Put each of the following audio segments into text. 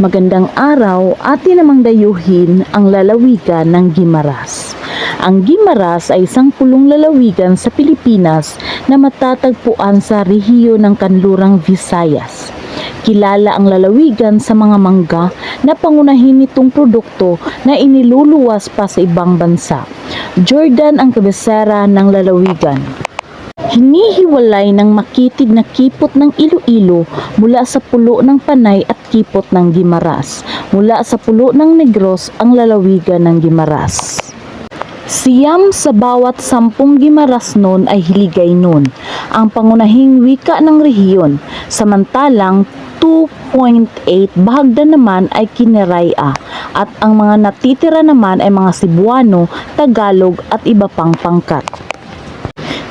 Magandang araw, atin namang dayuhin ang lalawigan ng Guimaras. Ang Guimaras ay isang pulong lalawigan sa Pilipinas na matatagpuan sa rehiyon ng Kanlurang Visayas. Kilala ang lalawigan sa mga mangga na pangunahin nitong produkto na iniluluwas pa sa ibang bansa. Jordan ang kabisera ng lalawigan. Hinihiwalay ng makitid na kipot ng Iloilo mula sa pulo ng Panay at kipot ng Guimaras. Mula sa pulo ng Negros ang lalawigan ng Guimaras. Siyam sa bawat 10 Guimaras noon ay Hiligaynon, ang pangunahing wika ng rehiyon. Samantalang 2.8 bahagdan naman ay Kinikaya at ang mga natitira naman ay mga Cebuano, Tagalog at iba pang pangkat.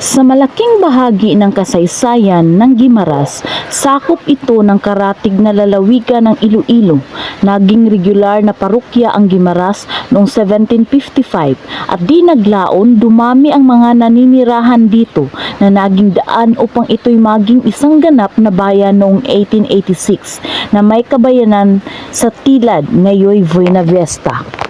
Sa malaking bahagi ng kasaysayan ng Guimaras, sakop ito ng karatig na lalawigan ng Iloilo. Naging regular na parokya ang Guimaras noong 1755 at di naglaon dumami ang mga naninirahan dito na naging daan upang ito'y maging isang ganap na bayan noong 1886 na may kabayanan sa Tilad, ngayon Buena Vista.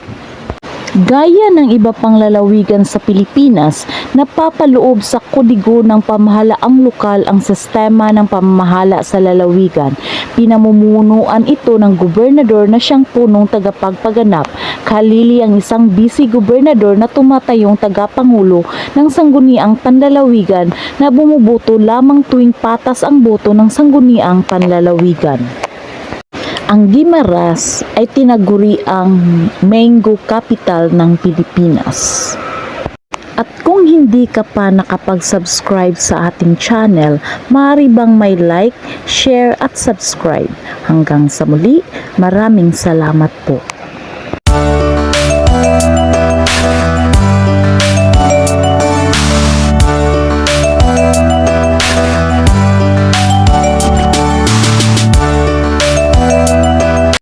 Gaya ng iba pang lalawigan sa Pilipinas, napapaloob sa kodigo ng pamahalaang lokal ang sistema ng pamamahala sa lalawigan. Pinamumunuan ito ng gobernador na siyang punong tagapagpaganap, kalili ang isang vice-gobernador na tumatayong tagapangulo ng sangguniang panlalawigan na bumuboto lamang tuwing patas ang boto ng sangguniang panlalawigan. Ang Guimaras ay tinaguri ang mango capital ng Pilipinas. At kung hindi ka pa nakapag-subscribe sa ating channel, maaari bang may like, share at subscribe. Hanggang sa muli, maraming salamat po.